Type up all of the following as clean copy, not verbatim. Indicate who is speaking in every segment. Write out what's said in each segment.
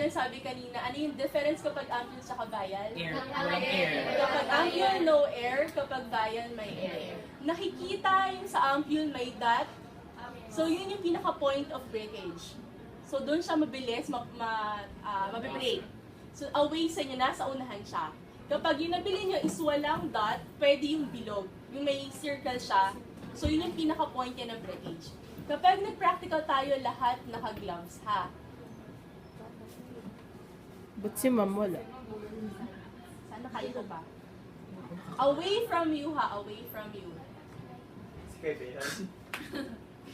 Speaker 1: gaya ng sabi kanina, ano yung difference kapag ampule sa vial?
Speaker 2: Air. Walang air.
Speaker 1: Kapag ampule, no air. Kapag vial, may air. Nakikita yung sa ampule, may dot. So, yun yung pinaka-point of breakage. So, doon siya mabilis, mabibreak. So, away sa inyo, nasa unahan siya. Kapag yung nabili nyo is walang dot, pwede yung bilog. Yung may circle siya. So, yun yung pinaka-point niya ng breakage. Kapag nag-practical tayo, lahat naka-gloves, ha?
Speaker 3: Ba't si ma'am wala?
Speaker 1: Sana kayo ko ba? Away from you, ha? Away from you.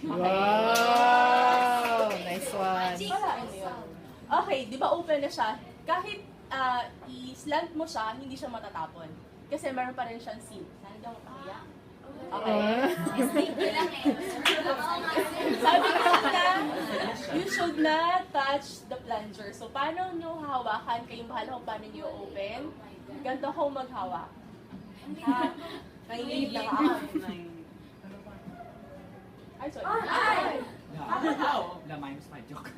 Speaker 3: Wow! Nice one.
Speaker 1: Wala, ano yun? Okay, di ba open na siya? Kahit i-slant mo siya, hindi siya matatapon. Kasi meron pa rin siyang seal. Sana daw makaya? Okay. Sabi ko na, you should not touch the plunger. So, paano nyo hahawakan? Kayong bahala kung paano nyo open. Ganito ako maghawak. Ha? Nanginginig lang ako. Ay, sorry. Ay!
Speaker 2: La minus 5 joke.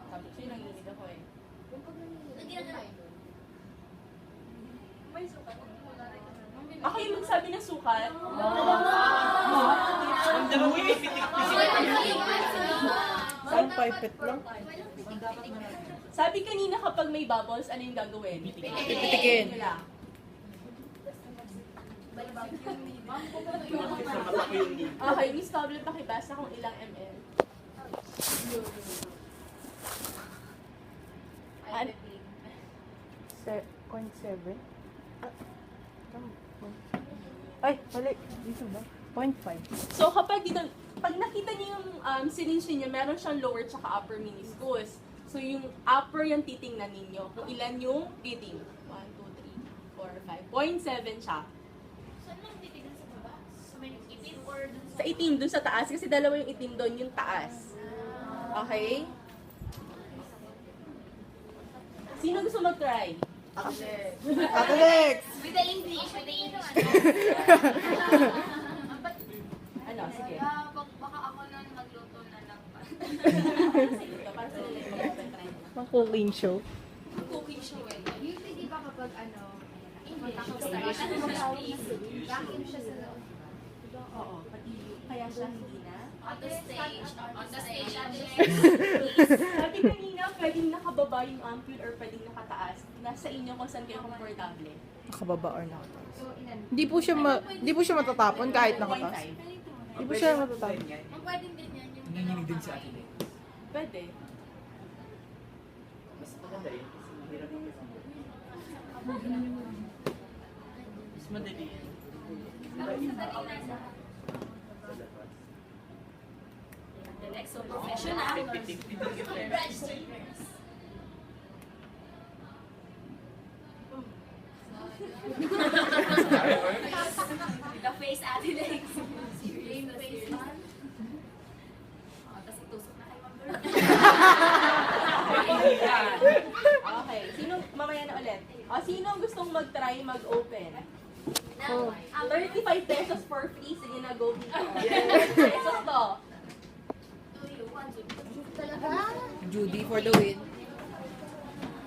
Speaker 1: Sabi ko sa'yo, nanginginig ako eh. Ako yung magsabi ng sukat.
Speaker 2: Ang dalawa yung
Speaker 3: Saan pipet lang?
Speaker 1: Sabi kanina kapag may bubbles, ano yung gagawin?
Speaker 3: Pipitikin.
Speaker 1: Wala. Okay, Miss Pablo, pakibasa kung ilang ml.
Speaker 3: 0.7? Ay, mali. Dito ba? 0.5.
Speaker 1: So kapag dito, pag nakita niyo yung syringe niyo, meron siyang lower tsaka upper meniscus. So yung upper yung titingnan ninyo. Kung ilan yung reading. 1, 2, 3, 4, 5. 0.7 siya.
Speaker 4: Saan mo titignan sa baba? Sa may itim or dun sa...
Speaker 1: Sa itim, dun sa taas. Kasi dalawa yung itim doon, yung taas. Okay? Sino gusto mag-try?
Speaker 3: Alex!
Speaker 4: With the English, with the English.
Speaker 1: Ano, sige.
Speaker 4: Baka ako na magluto na lang pa.
Speaker 1: Sige, para sa nila yung mag-try.
Speaker 3: Ang cooking show.
Speaker 4: Cooking show eh.
Speaker 5: Usually, di ba kapag ano,
Speaker 4: English.
Speaker 5: vacuum siya sa loob.
Speaker 1: Oo, pati kaya siya hindi na.
Speaker 4: On the stage. On the stage.
Speaker 1: Sabi kanina, pwedeng nakababa yung ampule or pwedeng nakataas. Nasa inyo kung saan kayo komportable.
Speaker 3: Nakababa or nakataas.
Speaker 5: So, ilan?
Speaker 3: Hindi po siya matatapon kahit nakataas.
Speaker 1: 0.5.
Speaker 3: Hindi po siya matatapon.
Speaker 4: Ang pwedeng din yan yung...
Speaker 2: Nanginig din si Ate Lex.
Speaker 1: Pwede.
Speaker 2: Mas maganda yun kasi mahirap yung mas madali yun.
Speaker 4: The next so professional. Registered nurse. The face Ate Lex. Game face man. Tapos itusok na kay Ma'am
Speaker 1: Okay, sino, mamaya na ulit. O, sino gustong mag-try mag-open? 35 pesos for free. Sige na, go dito. Pesos to.
Speaker 3: Judy for the win.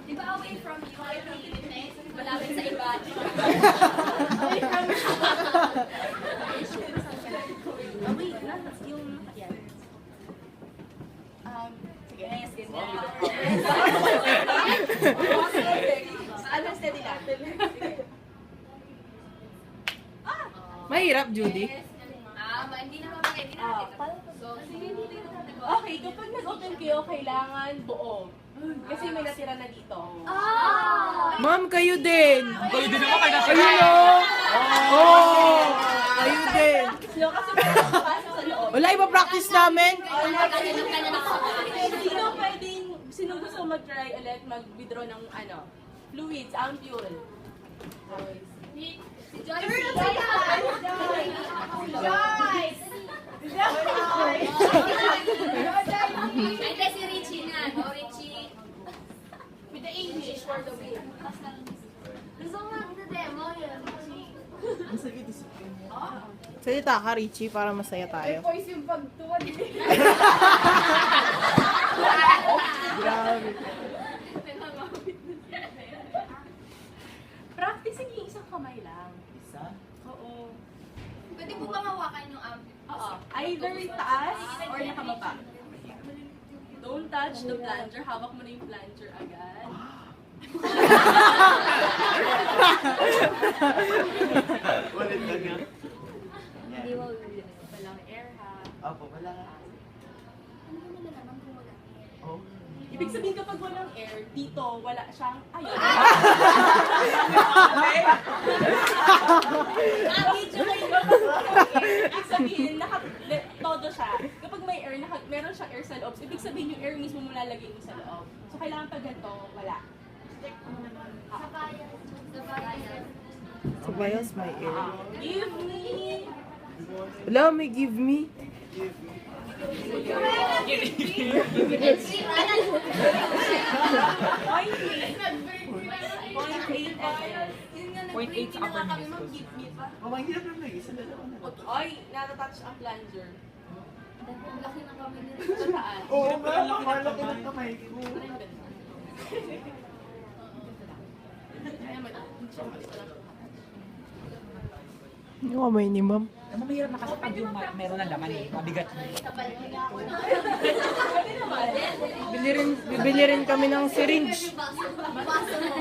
Speaker 4: Di ba away from you? Away from you, malapit sa iba.
Speaker 1: Away from wait, yung yan. Sige.
Speaker 4: Yes, yes,
Speaker 1: Ano, steady lang. Sige.
Speaker 3: Mahirap, Judy.
Speaker 4: Hindi na mapagay, hindi na So, sige, hindi na natin.
Speaker 1: Okay, kapag nag-open kayo, kailangan buo. Kasi may natira na dito.
Speaker 3: Ma'am, kayo din.
Speaker 2: Kayo din naman kayo nasa
Speaker 3: Ayun o! Oh! Kayo din.
Speaker 1: So, kasi may nakapasok sa loob.
Speaker 3: Wala, ipa-practice namin.
Speaker 1: Sino gusto mag-try ulit mag-withdraw ng fluids, ampule?
Speaker 4: Si Joyce! Hindi si Richie na. No, Richie. With the English for the win. Gusto mo mag-demo yun, Richie?
Speaker 3: Sa Salita ka, Richie, para masaya tayo.
Speaker 5: Voice yung pagtuwad.
Speaker 3: Grabe.
Speaker 1: Practicing yung isang kamay lang.
Speaker 2: Isa?
Speaker 1: Oo.
Speaker 4: Pwede po bang hawakan yung
Speaker 1: Oo. Either taas or nakababa. Don't touch the plunger. Hawak mo na yung plunger agad.
Speaker 2: Ulit na nga.
Speaker 4: Hindi mo
Speaker 1: Walang air ha.
Speaker 2: Opo, wala nga.
Speaker 4: Ano mo nalalaman kung wala air?
Speaker 2: Oh.
Speaker 1: Ibig sabihin kapag walang air, dito wala siyang ayun. Medyo may ibig sabihin, todo siya. Kapag may air, meron siyang air sa loob. So, ibig sabihin yung air mismo mo lalagay mo sa loob. So, kailangan pag ganito, wala.
Speaker 4: Sa bayan. Sa bayan.
Speaker 3: Sa bias, may air.
Speaker 1: Give me!
Speaker 3: Wala, may give me.
Speaker 4: Point 8 sa upper kami mag-give me pa.
Speaker 2: Oh, mahirap lang na. Isa dalawa na.
Speaker 1: Ay, natatouch ang plunger.
Speaker 4: Ang laki ng kami nila.
Speaker 1: Sa taas.
Speaker 2: Oo nga, makalaki ng kamay ko.
Speaker 3: Yung kamay ni ma'am.
Speaker 6: Ano mahirap na kasi pag yung meron na laman eh, mabigat na.
Speaker 3: Bibili rin kami ng syringe.
Speaker 4: Baso mo.